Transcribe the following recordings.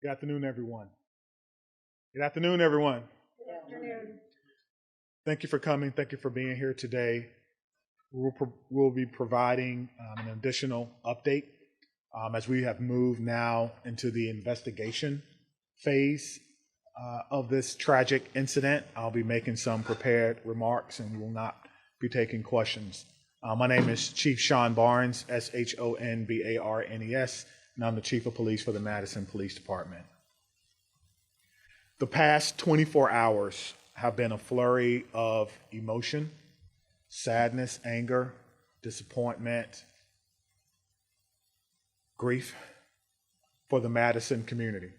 Good afternoon, everyone. Good afternoon, everyone. Good afternoon. Thank you for coming. Thank you for being here today. We'll be providing an additional update as we have moved now into the investigation phase of this tragic incident. I'll be making some prepared remarks and we will not be taking questions. My name is Chief Sean Barnes, Shonbarnes, and I'm the Chief of Police for the Madison Police Department. The past 24 hours have been a flurry of emotion, sadness, anger, disappointment, grief for the Madison community.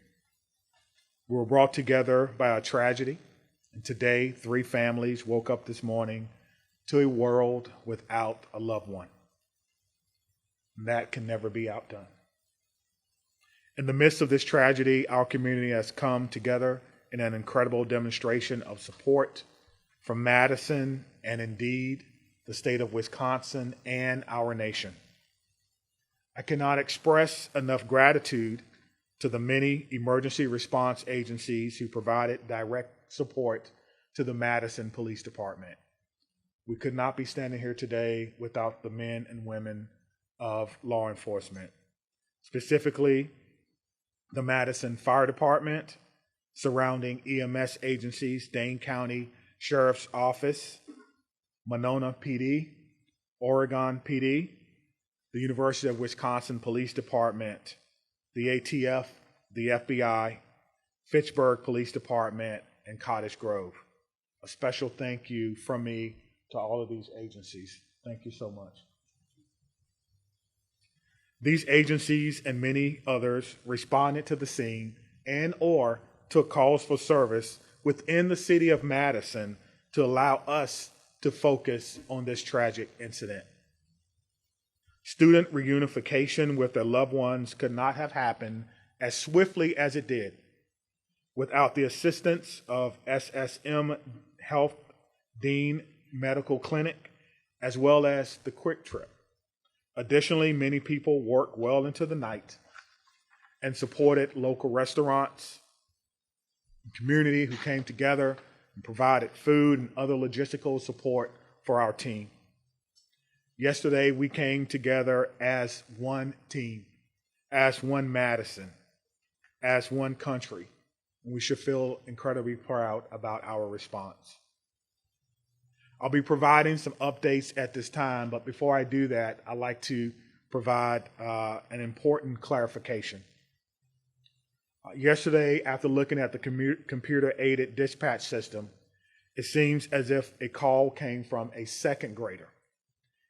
We were brought together by a tragedy, and today 3 families woke up this morning to a world without a loved one. And that can never be outdone. In the midst of this tragedy, our community has come together in an incredible demonstration of support from Madison and indeed the state of Wisconsin and our nation. I cannot express enough gratitude to the many emergency response agencies who provided direct support to the Madison Police Department. We could not be standing here today without the men and women of law enforcement, specifically the Madison Fire Department, surrounding EMS agencies, Dane County Sheriff's Office, Monona PD, Oregon PD, the University of Wisconsin Police Department, the ATF, the FBI, Fitchburg Police Department, and Cottage Grove. A special thank you from me to all of these agencies. Thank you so much. These agencies and many others responded to the scene and or took calls for service within the city of Madison to allow us to focus on this tragic incident. Student reunification with their loved ones could not have happened as swiftly as it did without the assistance of SSM Health Dean Medical Clinic as well as the Quick Trip. Additionally, many people worked well into the night and supported local restaurants and community who came together and provided food and other logistical support for our team. Yesterday, we came together as one team, as one Madison, as one country, and we should feel incredibly proud about our response. I'll be providing some updates at this time, but before I do that, I'd like to provide an important clarification. Yesterday, after looking at the computer-aided dispatch system, it seems as if a call came from a second grader.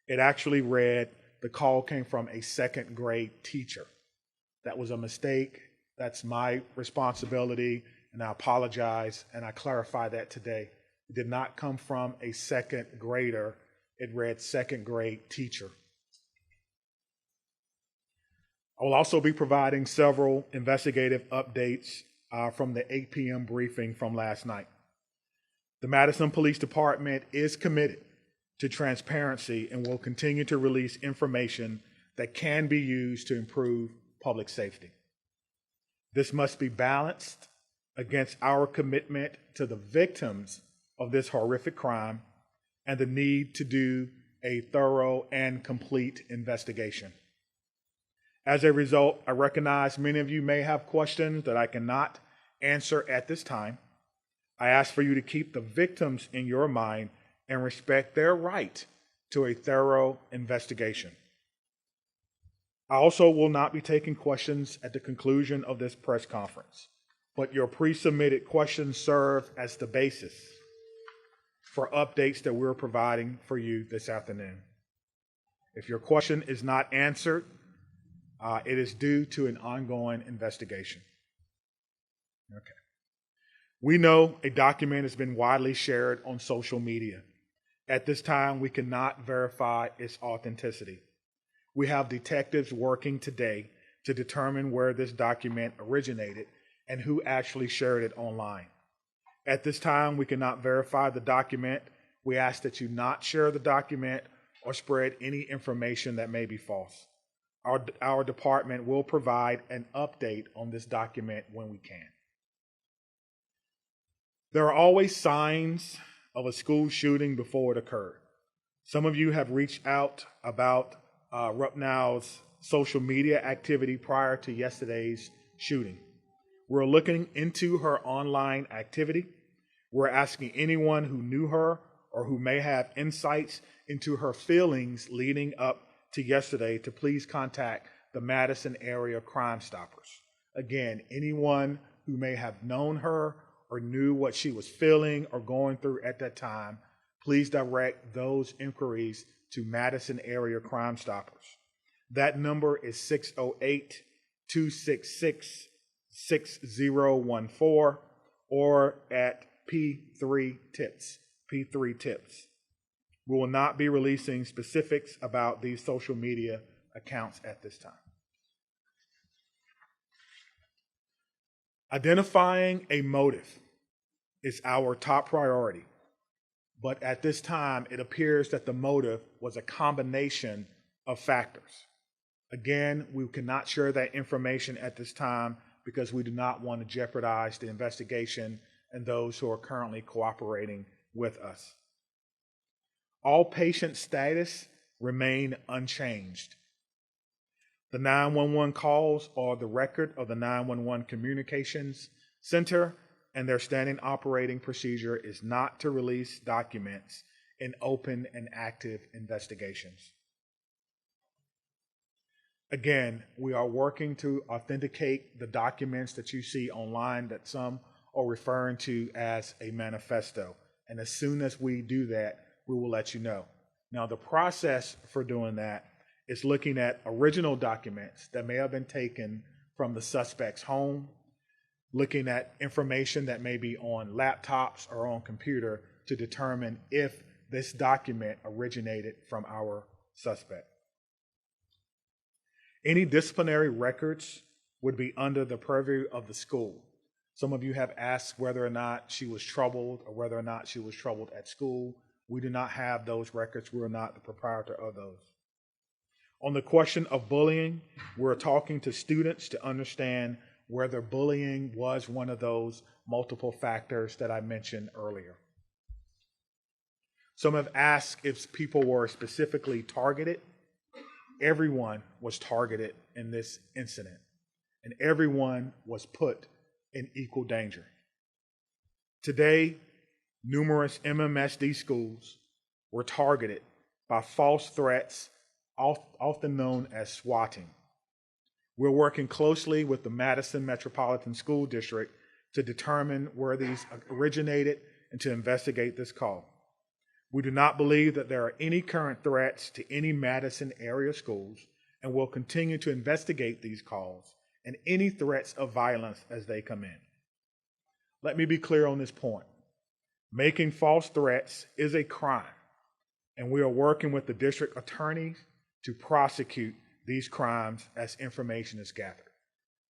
It actually read, the call came from a second grade teacher. That was a mistake. That's my responsibility, and I apologize, and I clarify that today. It did not come from a second grader. It read second grade teacher. I will also be providing several investigative updates from the 8 p.m. briefing from last night. The Madison Police Department is committed to transparency and will continue to release information that can be used to improve public safety. This must be balanced against our commitment to the victims of this horrific crime and the need to do a thorough and complete investigation. As a result, I recognize many of you may have questions that I cannot answer at this time. I ask for you to keep the victims in your mind and respect their right to a thorough investigation. I also will not be taking questions at the conclusion of this press conference, but your pre-submitted questions serve as the basis for updates that we're providing for you this afternoon. If your question is not answered, it is due to an ongoing investigation. Okay. We know a document has been widely shared on social media. At this time, we cannot verify its authenticity. We have detectives working today to determine where this document originated and who actually shared it online. At this time, we cannot verify the document. We ask that you not share the document or spread any information that may be false. our department will provide an update on this document when we can. There are always signs of a school shooting before it occurred. Some of you have reached out about Rupnow's social media activity prior to yesterday's shooting. We're looking into her online activity. We're asking anyone who knew her or who may have insights into her feelings leading up to yesterday to please contact the Madison Area Crime Stoppers. Again, anyone who may have known her or knew what she was feeling or going through at that time, please direct those inquiries to Madison Area Crime Stoppers. That number is 608-266-6014 or at P3 Tips. P3 Tips. We will not be releasing specifics about these social media accounts at this time. Identifying a motive is our top priority, but at this time, it appears that the motive was a combination of factors. Again, we cannot share that information at this time because we do not want to jeopardize the investigation and those who are currently cooperating with us. All patient status remain unchanged. The 911 calls are the record of the 911 Communications Center, and their standing operating procedure is not to release documents in open and active investigations. Again, we are working to authenticate the documents that you see online that some are referring to as a manifesto. And as soon as we do that, we will let you know. Now, the process for doing that is looking at original documents that may have been taken from the suspect's home, looking at information that may be on laptops or on computer to determine if this document originated from our suspect. Any disciplinary records would be under the purview of the school. Some of you have asked whether or not she was troubled or whether or not she was troubled at school. We do not have those records. We are not the proprietor of those. On the question of bullying, we're talking to students to understand whether bullying was one of those multiple factors that I mentioned earlier. Some have asked if people were specifically targeted. Everyone was targeted in this incident, and everyone was put in equal danger. Today, numerous MMSD schools were targeted by false threats, often known as swatting. We're working closely with the Madison Metropolitan School District to determine where these originated and to investigate this call. We do not believe that there are any current threats to any Madison area schools, and will continue to investigate these calls and any threats of violence as they come in. Let me be clear on this point. Making false threats is a crime, and we are working with the district attorneys to prosecute these crimes as information is gathered.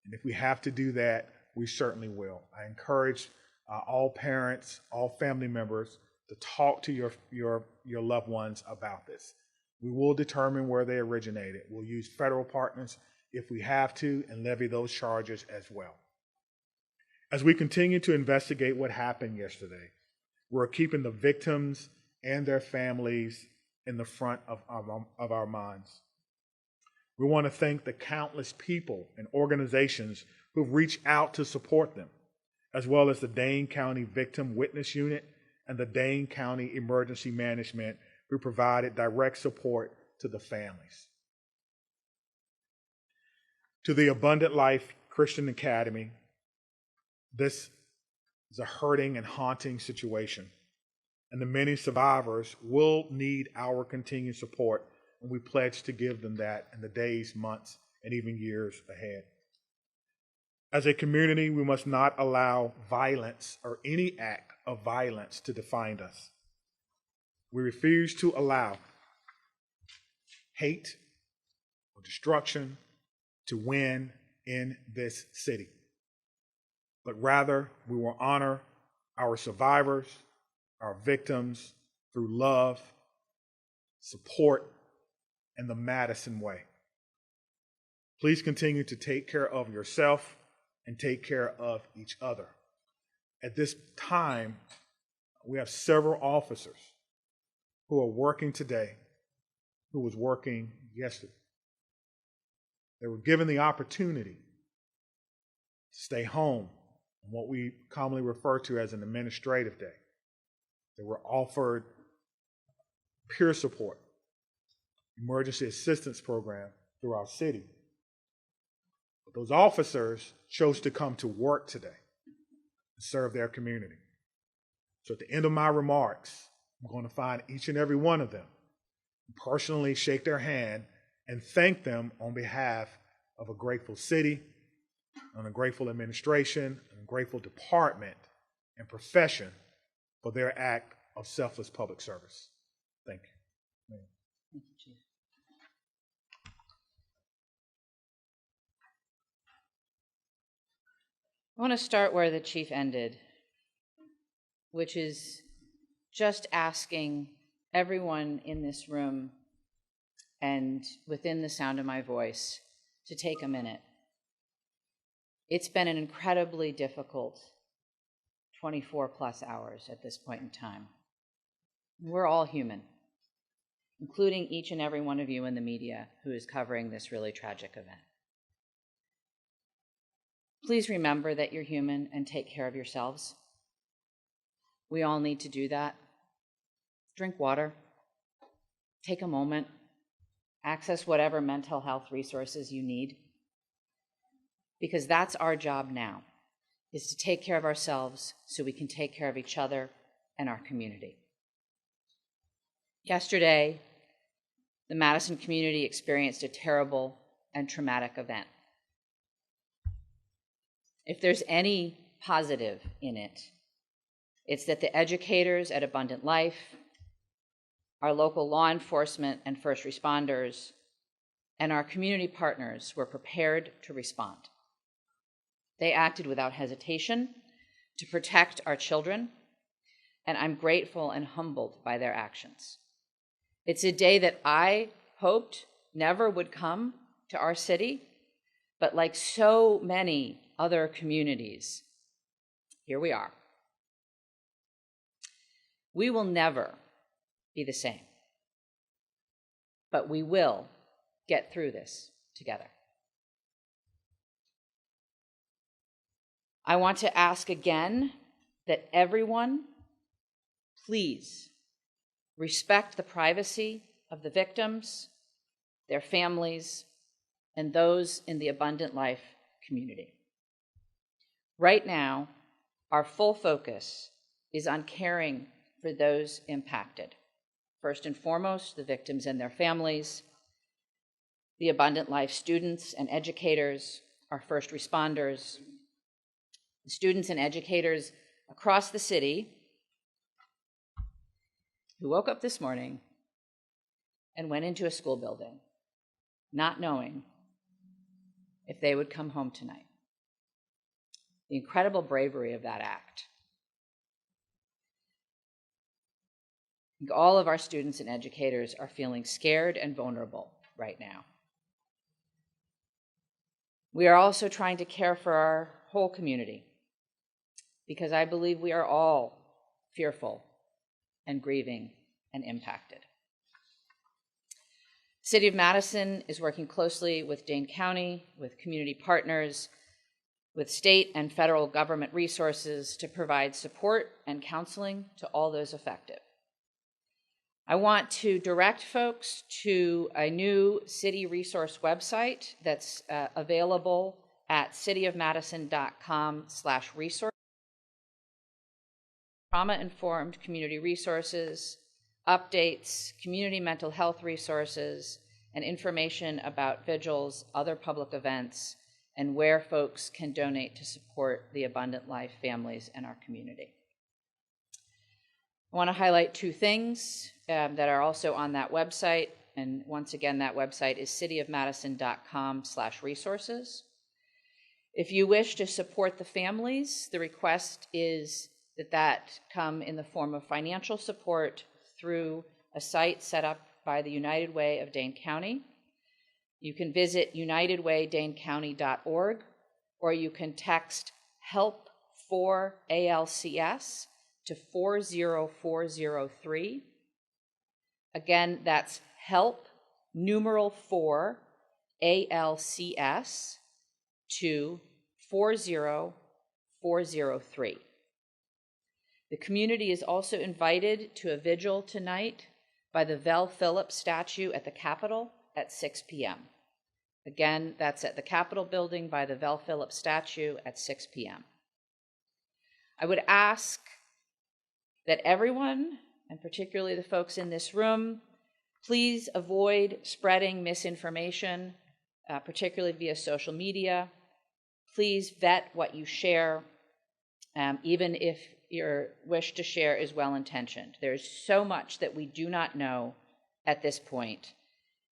And if we have to do that, we certainly will. I encourage all parents, all family members to talk to your loved ones about this. We will determine where they originated. We'll use federal partners if we have to and levy those charges as well. As we continue to investigate what happened yesterday, we're keeping the victims and their families in the front of our minds. We want to thank the countless people and organizations who've reached out to support them, as well as the Dane County Victim Witness Unit and the Dane County Emergency Management, who provided direct support to the families. To the Abundant Life Christian Academy, this is a hurting and haunting situation, and the many survivors will need our continued support, and we pledge to give them that in the days, months, and even years ahead. As a community, we must not allow violence or any act of violence to define us. We refuse to allow hate or destruction to win in this city, but rather we will honor our survivors, our victims through love, support, and the Madison way. Please continue to take care of yourself and take care of each other. At this time, we have several officers who are working today, who was working yesterday. They were given the opportunity to stay home on what we commonly refer to as an administrative day. They were offered peer support, emergency assistance program through our city. But those officers chose to come to work today and serve their community. So at the end of my remarks, I'm going to find each and every one of them, personally shake their hand, and thank them on behalf of a grateful city, and a grateful administration, and a grateful department and profession for their act of selfless public service. Thank you. Thank you, Chief. I want to start where the Chief ended, which is just asking everyone in this room and within the sound of my voice to take a minute. It's been an incredibly difficult 24 plus hours at this point in time. We're all human, including each and every one of you in the media who is covering this really tragic event. Please remember that you're human and take care of yourselves. We all need to do that. Drink water. Take a moment. Access whatever mental health resources you need. Because that's our job now, is to take care of ourselves so we can take care of each other and our community. Yesterday, the Madison community experienced a terrible and traumatic event. If there's any positive in it, it's that the educators at Abundant Life, our local law enforcement and first responders, and our community partners were prepared to respond. They acted without hesitation to protect our children, and I'm grateful and humbled by their actions. It's a day that I hoped never would come to our city, but like so many other communities, here we are. We will never be the same, but we will get through this together. I want to ask again that everyone, please respect the privacy of the victims, their families, and those in the Abundant Life community. Right now, our full focus is on caring for those impacted. First and foremost, the victims and their families, the Abundant Life students and educators, our first responders, the students and educators across the city who woke up this morning and went into a school building not knowing if they would come home tonight. The incredible bravery of that act. I think all of our students and educators are feeling scared and vulnerable right now. We are also trying to care for our whole community because I believe we are all fearful and grieving and impacted. The City of Madison is working closely with Dane County, with community partners, with state and federal government resources to provide support and counseling to all those affected. I want to direct folks to a new city resource website that's available at cityofmadison.com/resource. Trauma-informed community resources, updates, community mental health resources, and information about vigils, other public events, and where folks can donate to support the Abundant Life families in our community. I want to highlight two things that are also on that website, and once again, that website is cityofmadison.com/resources. If you wish to support the families, the request is that come in the form of financial support through a site set up by the United Way of Dane County. You can visit unitedwaydanecounty.org, or you can text HELP for ALCS to 40403. Again, that's HELP numeral 4 ALCS to 40403. The community is also invited to a vigil tonight by the Vel Phillips statue at the Capitol at 6 p.m. Again, that's at the Capitol building by the Vel Phillips statue at 6 p.m. I would ask that everyone, and particularly the folks in this room, please avoid spreading misinformation, particularly via social media. Please vet what you share, even if your wish to share is well-intentioned. There's so much that we do not know at this point,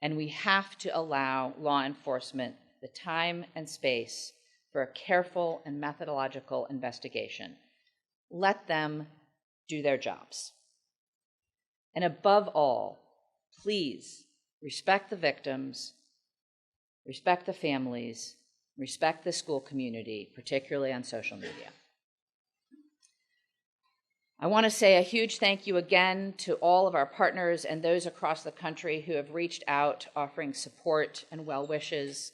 and we have to allow law enforcement the time and space for a careful and methodological investigation. Let them do their jobs. And above all, please respect the victims, respect the families, respect the school community, particularly on social media. I want to say a huge thank you again to all of our partners and those across the country who have reached out offering support and well wishes,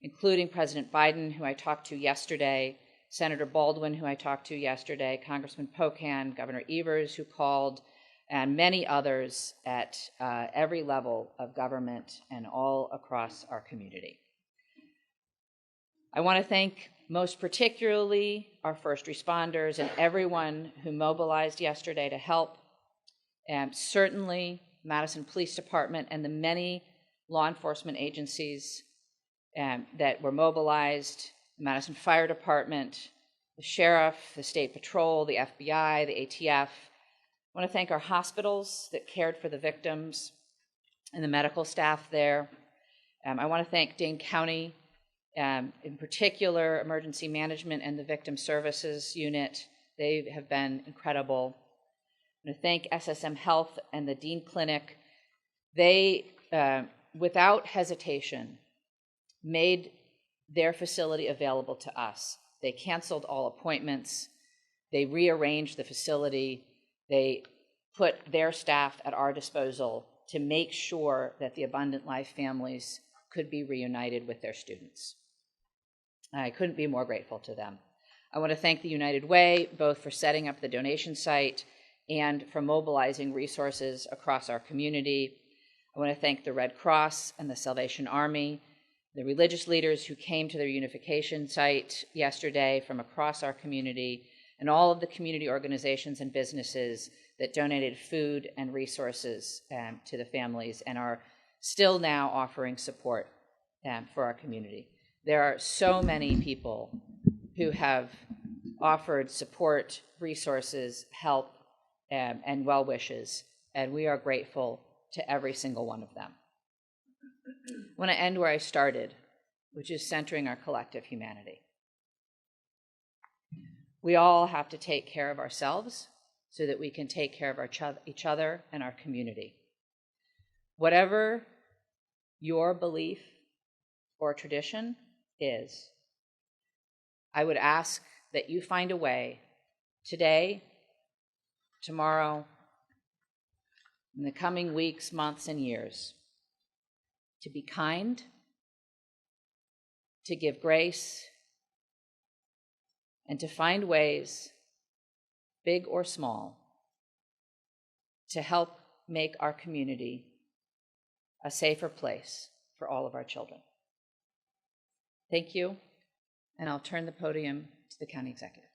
including President Biden, who I talked to yesterday, Senator Baldwin, who I talked to yesterday, Congressman Pocan, Governor Evers, who called, and many others at every level of government and all across our community. I want to thank most particularly our first responders and everyone who mobilized yesterday to help, and certainly Madison Police Department and the many law enforcement agencies that were mobilized, the Madison Fire Department, the Sheriff, the State Patrol, the FBI, the ATF. I want to thank our hospitals that cared for the victims and the medical staff there. I want to thank Dane County, in particular, Emergency Management and the Victim Services Unit. They have been incredible. I want to thank SSM Health and the Dean Clinic. They, without hesitation, made their facility available to us. They canceled all appointments. They rearranged the facility. They put their staff at our disposal to make sure that the Abundant Life families could be reunited with their students. I couldn't be more grateful to them. I want to thank the United Way, both for setting up the donation site and for mobilizing resources across our community. I want to thank the Red Cross and the Salvation Army, the religious leaders who came to their unification site yesterday from across our community, and all of the community organizations and businesses that donated food and resources to the families and are still now offering support for our community. There are so many people who have offered support, resources, help, and well wishes, and we are grateful to every single one of them. I want to end where I started, which is centering our collective humanity. We all have to take care of ourselves so that we can take care of each other and our community. Whatever your belief or tradition is, I would ask that you find a way today, tomorrow, in the coming weeks, months, and years to be kind, to give grace, and to find ways, big or small, to help make our community a safer place for all of our children. Thank you, and I'll turn the podium to the county executive.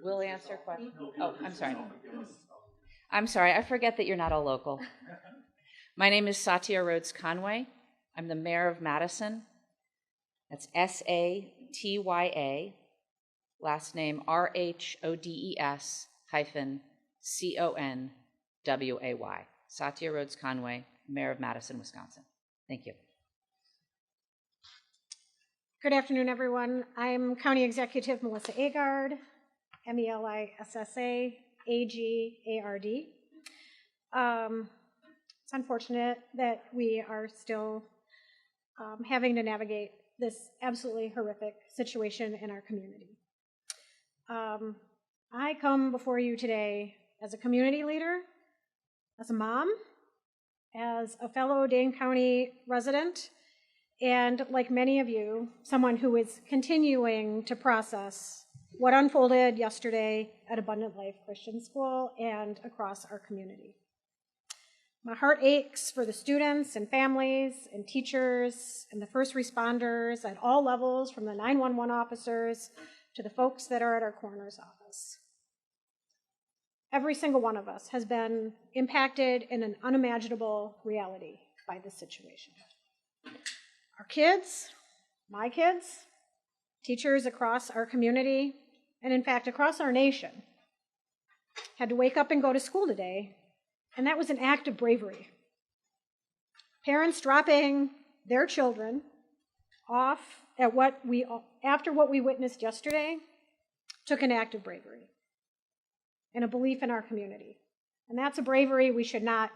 We'll answer questions. Oh, I'm sorry. I'm sorry, I forget that you're not all local. My name is Satya Rhodes Conway. I'm the mayor of Madison. That's S-A-T-Y-A, last name R-H-O-D-E-S-C-O-N-W-A-Y. Satya Rhodes Conway, mayor of Madison, Wisconsin. Thank you. Good afternoon, everyone. I'm County Executive Melissa Agard, M-E-L-I-S-S-A, A-G-A-R-D. It's unfortunate that we are still having to navigate this absolutely horrific situation in our community. I come before you today as a community leader, as a mom, as a fellow Dane County resident, and like many of you, someone who is continuing to process what unfolded yesterday at Abundant Life Christian School and across our community. My heart aches for the students and families and teachers and the first responders at all levels, from the 911 officers to the folks that are at our coroner's office. Every single one of us has been impacted in an unimaginable reality by this situation. Our kids, my kids, teachers across our community, and in fact across our nation, had to wake up and go to school today, and that was an act of bravery. Parents dropping their children off at after what we witnessed yesterday took an act of bravery and a belief in our community. And that's a bravery we should not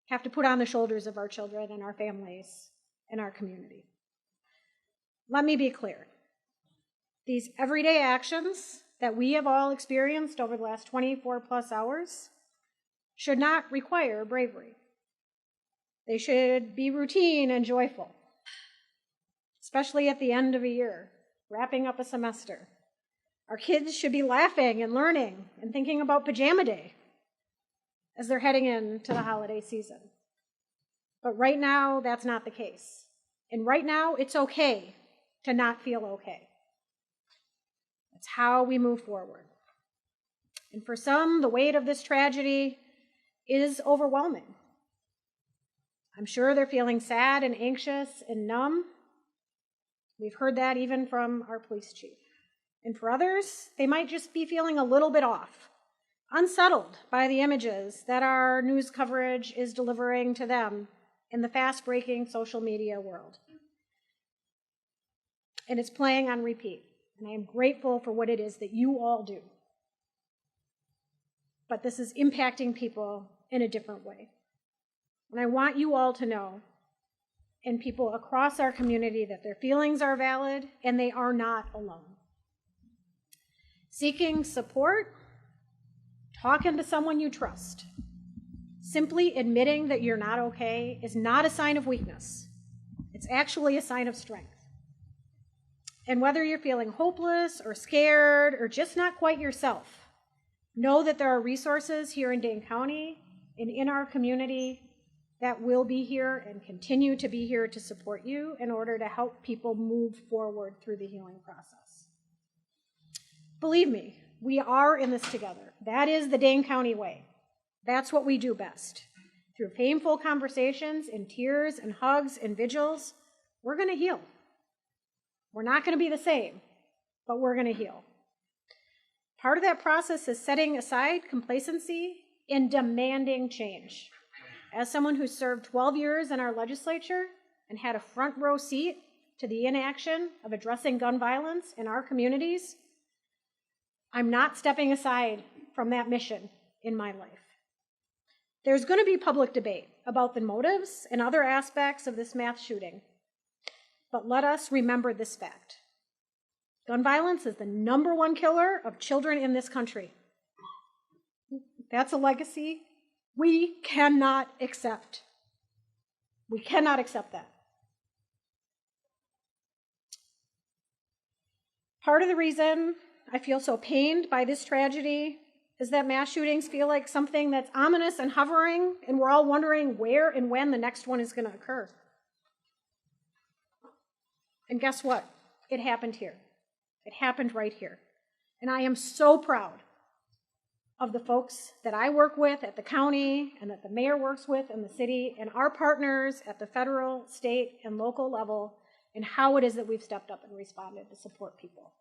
have to put on the shoulders of our children and our families and our community. Let me be clear. These everyday actions that we have all experienced over the last 24 plus hours should not require bravery. They should be routine and joyful, especially at the end of a year, wrapping up a semester. Our kids should be laughing and learning and thinking about pajama day as they're heading into the holiday season. But right now, that's not the case. And right now, it's okay to not feel okay. It's how we move forward. And for some, the weight of this tragedy is overwhelming. I'm sure they're feeling sad and anxious and numb. We've heard that even from our police chief. And for others, they might just be feeling a little bit off, unsettled by the images that our news coverage is delivering to them in the fast-breaking social media world. And it's playing on repeat. And I am grateful for what it is that you all do. But this is impacting people in a different way. And I want you all to know, and people across our community, that their feelings are valid and they are not alone. Seeking support, talking to someone you trust, simply admitting that you're not okay is not a sign of weakness. It's actually a sign of strength. And whether you're feeling hopeless or scared or just not quite yourself, know that there are resources here in Dane County and in our community that will be here and continue to be here to support you in order to help people move forward through the healing process. Believe me, we are in this together. That is the Dane County way. That's what we do best. Through painful conversations and tears and hugs and vigils, we're going to heal. We're not going to be the same, but we're going to heal. Part of that process is setting aside complacency and demanding change. As someone who served 12 years in our legislature and had a front row seat to the inaction of addressing gun violence in our communities, I'm not stepping aside from that mission in my life. There's going to be public debate about the motives and other aspects of this mass shooting, but let us remember this fact. Gun violence is the #1 killer of children in this country. That's a legacy we cannot accept. We cannot accept that. Part of the reason I feel so pained by this tragedy is that mass shootings feel like something that's ominous and hovering, and we're all wondering where and when the next one is going to occur. And guess what? It happened here. It happened right here. And I am so proud of the folks that I work with at the county and that the mayor works with in the city and our partners at the federal, state, and local level and how it is that we've stepped up and responded to support people.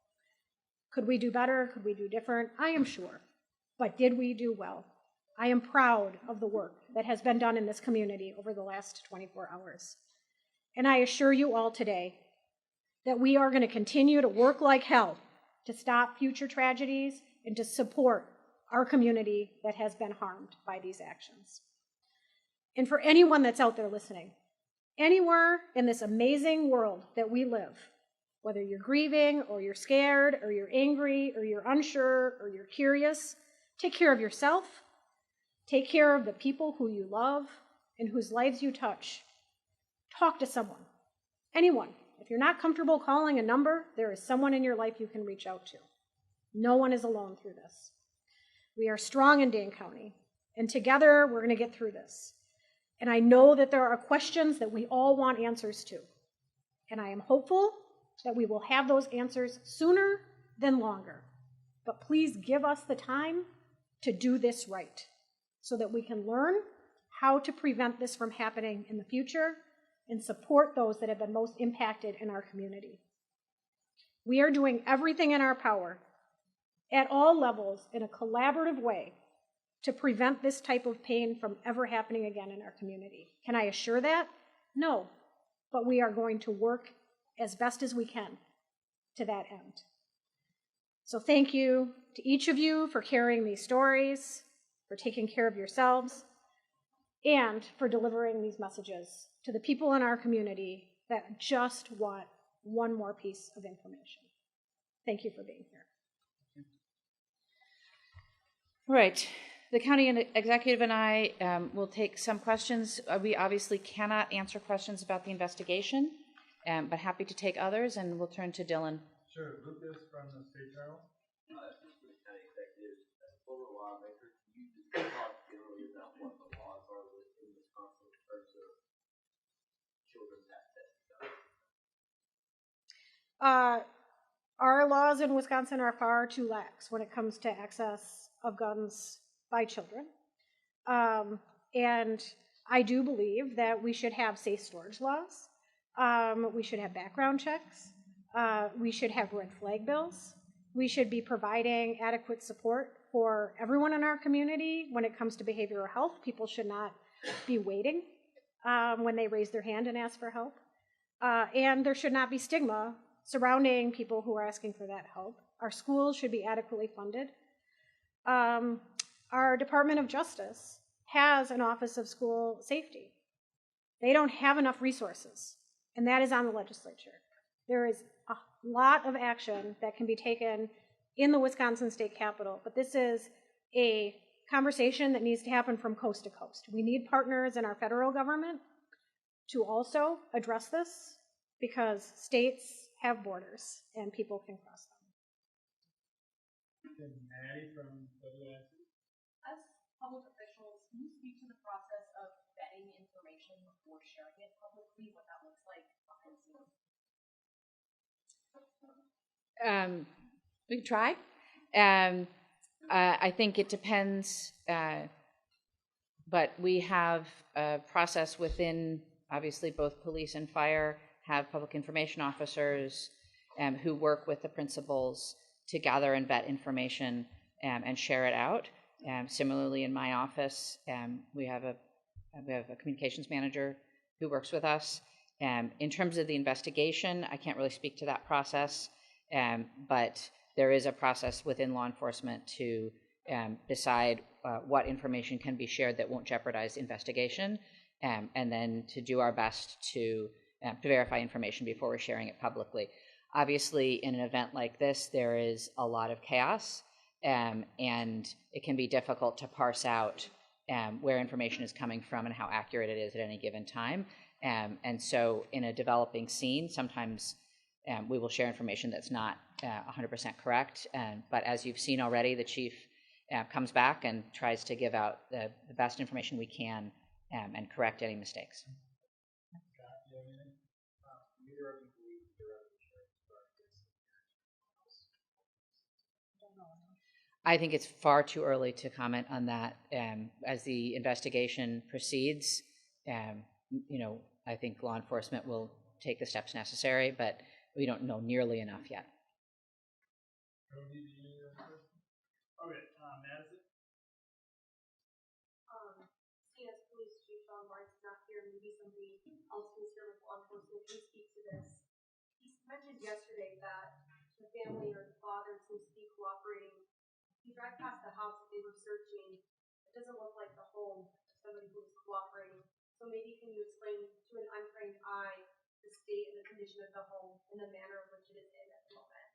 Could we do better? Could we do different? I am sure. But did we do well? I am proud of the work that has been done in this community over the last 24 hours. And I assure you all today that we are going to continue to work like hell to stop future tragedies and to support our community that has been harmed by these actions. And for anyone that's out there listening, Anywhere in this amazing world that we live, whether you're grieving or you're scared or you're angry or you're unsure or you're curious, take care of yourself, take care of the people who you love and whose lives you touch. Talk to someone, anyone. If you're not comfortable calling a number, there is someone in your life you can reach out to. No one is alone through this. We are strong in Dane County, and together we're going to get through this. And I know that there are questions that we all want answers to. And I am hopeful that we will have those answers sooner than longer. But please give us the time to do this right so that we can learn how to prevent this from happening in the future and support those that have been most impacted in our community. We are doing everything in our power at all levels in a collaborative way to prevent this type of pain from ever happening again in our community. Can I assure that? No, but we are going to work as best as we can to that end. So thank you to each of you for carrying these stories, for taking care of yourselves, and for delivering these messages to the people in our community that just want one more piece of information. Thank you for being here. Right. The county executive and I will take some questions. We obviously cannot answer questions about the investigation, but happy to take others, and we'll turn to Dylan. Sure. Lucas from the State Journal. County executive, as former lawmaker, can you just talk generally about what the laws are in Wisconsin in terms of children's access to guns? Our laws in Wisconsin are far too lax when it comes to access of guns by children. And I do believe that we should have safe storage laws. We should have background checks. We should have red flag bills. We should be providing adequate support for everyone in our community when it comes to behavioral health. People should not be waiting when they raise their hand and ask for help. And there should not be stigma surrounding people who are asking for that help. Our schools should be adequately funded. Our Department of Justice has an Office of School Safety. They don't have enough resources, and that is on the legislature. There is a lot of action that can be taken in the Wisconsin State Capitol, but this is a conversation that needs to happen from coast to coast. We need partners in our federal government to also address this because states have borders and people can cross them. And Maddie from WNC. As public officials, can you speak to the process of vetting information before sharing it publicly, what that looks like behind the scenes? We can try. I think it depends, but we have a process within, obviously, both police and fire have public information officers who work with the principals to gather and vet information and share it out. Similarly, in my office, we have a communications manager who works with us. In terms of the investigation, I can't really speak to that process, but there is a process within law enforcement to decide what information can be shared that won't jeopardize investigation, and then to do our best to verify information before we're sharing it publicly. Obviously, in an event like this, there is a lot of chaos, and it can be difficult to parse out where information is coming from and how accurate it is at any given time. And so in a developing scene, sometimes we will share information that's not 100% correct. But as you've seen already, the chief comes back and tries to give out the best information we can and correct any mistakes. I think it's far too early to comment on that. As the investigation proceeds, I think law enforcement will take the steps necessary, but we don't know nearly enough yet. Okay, Madison. CS Police Chief Sean Mark's not here. Maybe somebody else who's here with law enforcement can speak to this. He mentioned yesterday that the family or the father seems to be cooperating. He drive past the house that they were searching. It doesn't look like the home of somebody who was cooperating. So maybe can you explain to an untrained eye the state and the condition of the home and the manner in which it is in at the moment?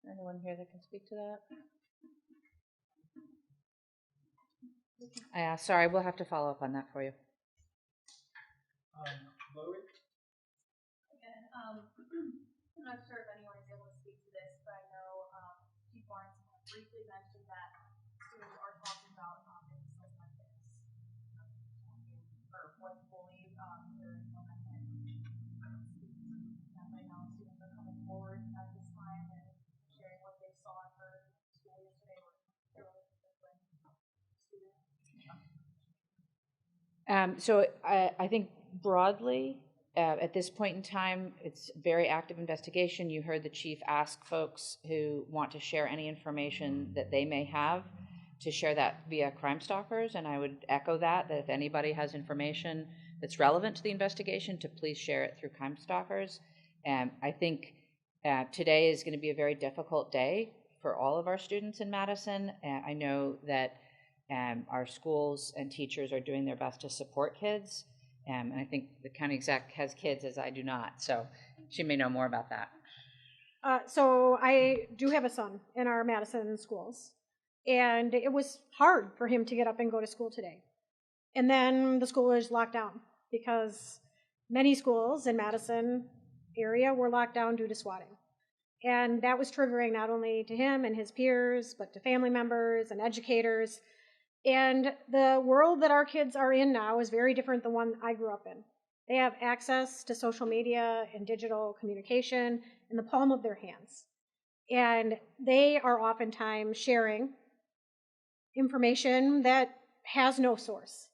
Anyone here that can speak to that? Sorry, we'll have to follow up on that for you. Chloe? Again, I'm not sure if anyone is able to speak to this, but I know Chief Lawrence briefly mentioned that students are talking about incidents like this, or what believe they're implementing. I know students are coming forward at this time and sharing what they saw and heard in school yesterday or different students. So I think broadly, at this point in time, it's a very active investigation. You heard the chief ask folks who want to share any information that they may have to share that via Crime Stoppers, and I would echo that if anybody has information that's relevant to the investigation, to please share it through Crime Stoppers. I think today is going to be a very difficult day for all of our students in Madison. I know that our schools and teachers are doing their best to support kids. And I think the county exec has kids, as I do not. So she may know more about that. So I do have a son in our Madison schools. And it was hard for him to get up and go to school today. And then the school was locked down because many schools in Madison area were locked down due to swatting. And that was triggering not only to him and his peers, but to family members and educators. And the world that our kids are in now is very different than the one I grew up in. They have access to social media and digital communication in the palm of their hands. And they are oftentimes sharing information that has no source.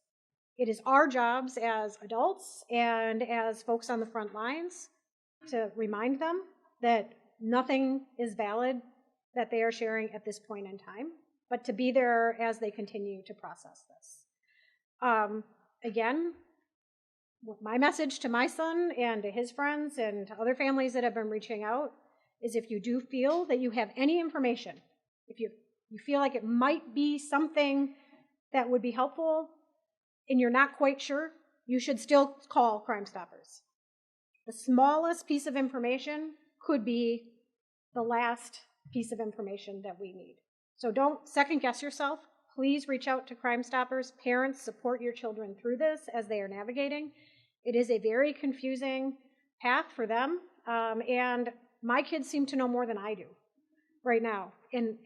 It is our jobs as adults and as folks on the front lines to remind them that nothing is valid that they are sharing at this point in time, but to be there as they continue to process this. Again, my message to my son and to his friends and to other families that have been reaching out is if you do feel that you have any information, if you feel like it might be something that would be helpful and you're not quite sure, you should still call Crime Stoppers. The smallest piece of information could be the last piece of information that we need. So don't second guess yourself. Please reach out to Crime Stoppers. Parents, support your children through this as they are navigating. It is a very confusing path for them, and my kids seem to know more than I do right now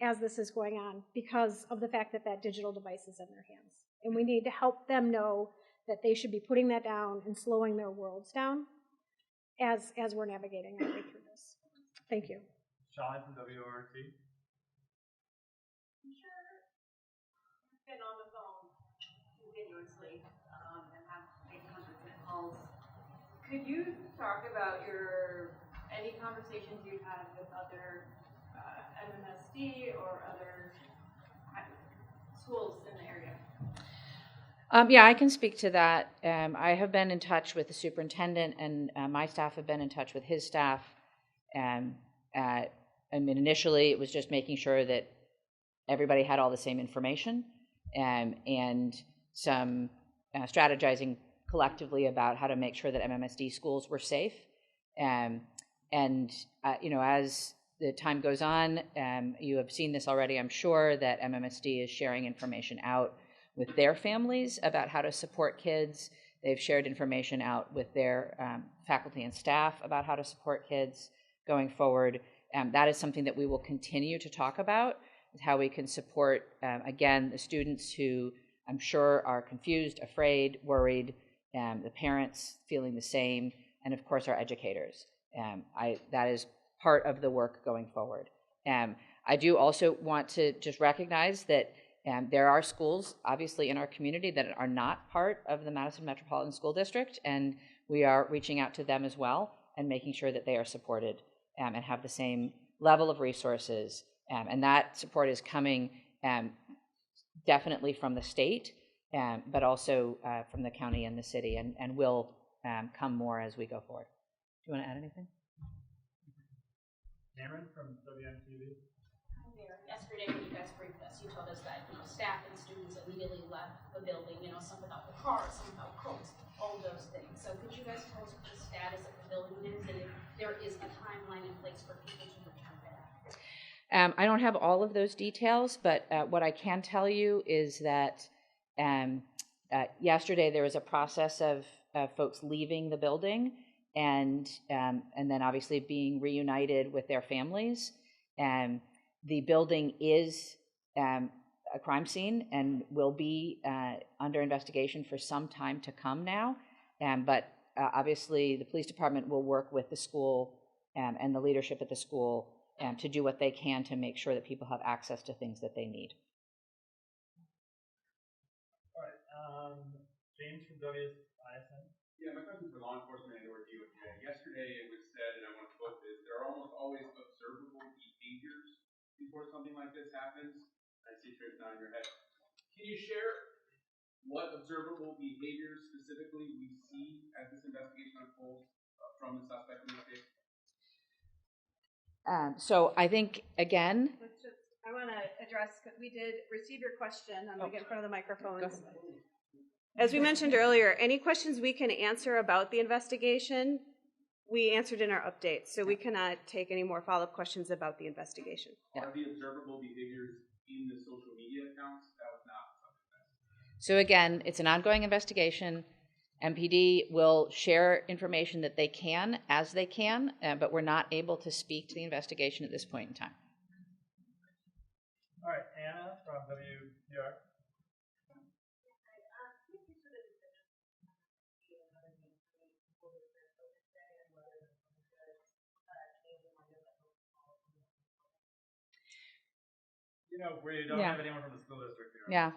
as this is going on because of the fact that that digital device is in their hands. And we need to help them know that they should be putting that down and slowing their worlds down as we're navigating our way through this. Thank you. Sean from WRT. I'm sure you've been on the phone continuously and have made constant calls. Could you talk about any conversations you've had with other MMSD or other schools in the area? Yeah, I can speak to that. I have been in touch with the superintendent, and my staff have been in touch with his staff. I mean, initially, it was just making sure that everybody had all the same information and some strategizing collectively about how to make sure that MMSD schools were safe. As the time goes on, you have seen this already, I'm sure, that MMSD is sharing information out with their families about how to support kids. They've shared information out with their faculty and staff about how to support kids going forward. That is something that we will continue to talk about, how we can support, again, the students who I'm sure are confused, afraid, worried, the parents feeling the same, and of course our educators. That is part of the work going forward. I do also want to just recognize that there are schools, obviously, in our community that are not part of the Madison Metropolitan School District, and we are reaching out to them as well and making sure that they are supported and have the same level of resources. And that support is coming definitely from the state, but also from the county and the city, and will come more as we go forward. Do you want to add anything? Cameron from WMTV. Hi, Mayor, yesterday when you guys briefed us, you told us that, staff and students immediately left the building, some without the cars, some without coats, all those things. So could you guys tell us what the status of the building is and if there is a timeline in place for people to return back? I don't have all of those details, but what I can tell you is that yesterday there was a process of folks leaving the building and then obviously being reunited with their families. The building is a crime scene and will be under investigation for some time to come now. But obviously the police department will work with the school and the leadership at the school to do what they can to make sure that people have access to things that they need. All right, James from WSISN. Yeah, my question for law enforcement and or DOJ. Yesterday it was said, and I want to quote this, there are almost always observable behaviors before something like this happens. I see Trish nodding your head. Can you share what observable behaviors specifically we see as this investigation unfolds from the suspect in this case? So I think, again... I want to address, because we did receive your question. I'm going to get in front of the microphones. As we mentioned earlier, any questions we can answer about the investigation, we answered in our updates. So we cannot take any more follow-up questions about the investigation. Are the observable behaviors in the social media accounts? That was not something. So again, it's an ongoing investigation. MPD will share information that they can as they can, but we're not able to speak to the investigation at this point in time. All right, Anna from WPR. We don't have anyone from the school district here. Yeah.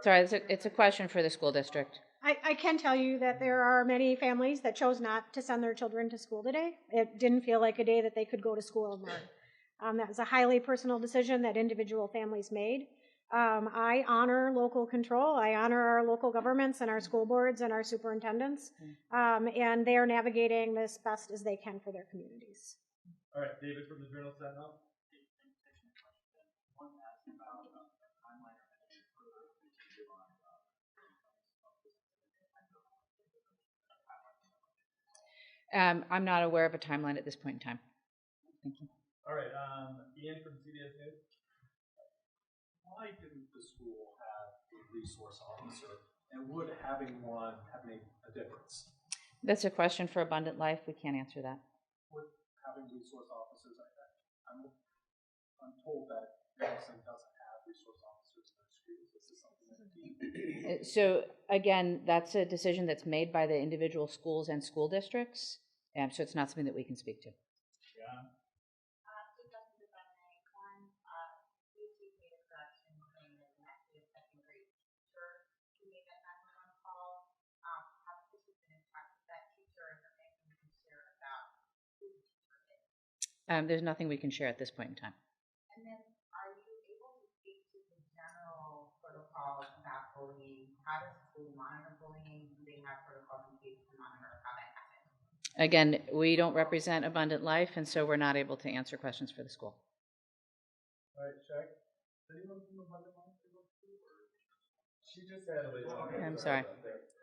Sorry, it's a question for the school district. I can tell you that there are many families that chose not to send their children to school today. It didn't feel like a day that they could go to school and learn. That was a highly personal decision that individual families made. I honor local control. I honor our local governments and our school boards and our superintendents, and they are navigating this best as they can for their communities. All right, David from the Journal Sentinel. I'm not aware of a timeline at this point in time. Thank you. All right, Ian from CBS News. Why didn't the school have a resource officer, and would having one have made a difference? That's a question for Abundant Life. We can't answer that. Would having resource officers like that? I'm told that Madison doesn't have resource officers in their schools. This is something that So again, that's a decision that's made by the individual schools and school districts, so it's not something that we can speak to. Yeah. There's nothing we can share at this point in time. And then, are you able to speak to the general protocol about bullying? How does the school monitor bullying? Do they have protocols in place to monitor how that happens? Again, we don't represent Abundant Life, and so we're not able to answer questions for the school. All right, check. Is anyone from Abundant Life? She just had a little. I'm sorry.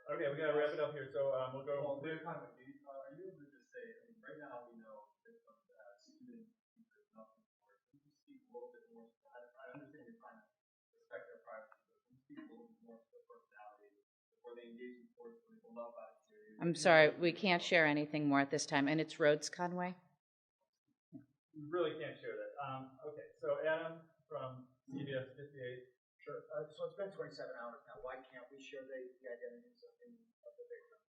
Okay, we gotta wrap it up here. So we'll go. Are you able to just say? I mean, right now we know that from students, there's nothing for it. Can you speak a little bit more? I understand you're trying to respect their privacy, but can you speak a little bit more to their personality before they engage in sports when they go love out of here? I'm sorry, we can't share anything more at this time, and it's Rhodes Conway. We really can't share that. Okay, so Adam from CBS 58. Sure. So it's been 27 hours now. Why can't we share the identities of the victims?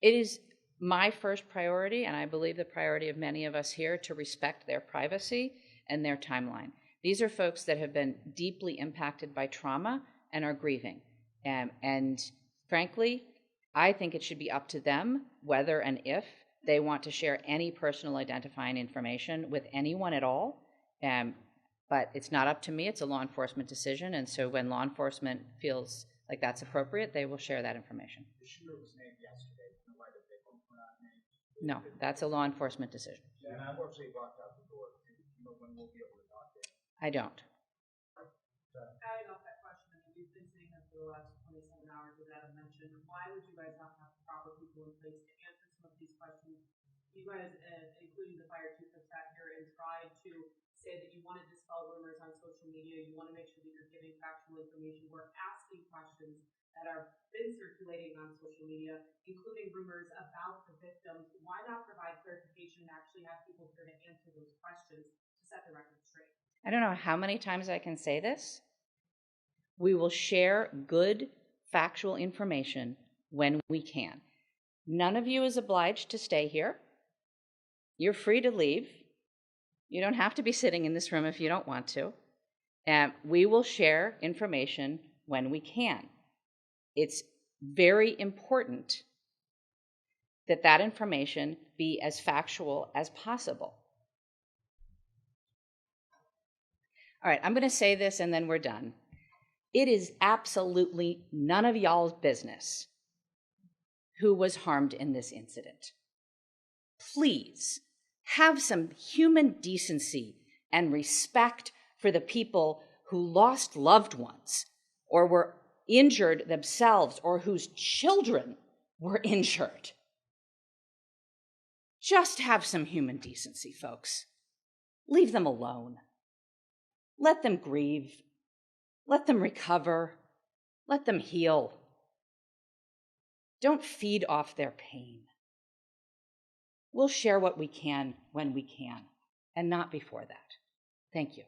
It is my first priority, and I believe the priority of many of us here, to respect their privacy and their timeline. These are folks that have been deeply impacted by trauma and are grieving. And frankly, I think it should be up to them whether and if they want to share any personal identifying information with anyone at all. But it's not up to me. It's a law enforcement decision. And so when law enforcement feels like that's appropriate, they will share that information. The shooter was named yesterday. Why the victims were not named? No, that's a law enforcement decision. Yeah, and unfortunately, walked out the door. When we'll be able to talk to I don't. Adding off that question, I mean, we've been sitting here for the last 27 hours without a mention. Why would you guys not have the proper people in place to answer some of these questions? You guys, including the fire chief, have sat here and tried to say that you want to dispel rumors on social media. You want to make sure that you're giving factual information. We're asking questions that are been circulating on social media, including rumors about the victims. Why not provide clarification and actually have people here to answer those questions to set the record straight? I don't know how many times I can say this. We will share good factual information when we can. None of you is obliged to stay here. You're free to leave. You don't have to be sitting in this room if you don't want to. We will share information when we can. It's very important that that information be as factual as possible. All right, I'm going to say this and then we're done. It is absolutely none of y'all's business who was harmed in this incident. Please have some human decency and respect for the people who lost loved ones or were injured themselves or whose children were injured. Just have some human decency, folks. Leave them alone. Let them grieve. Let them recover. Let them heal. Don't feed off their pain. We'll share what we can when we can, and not before that. Thank you.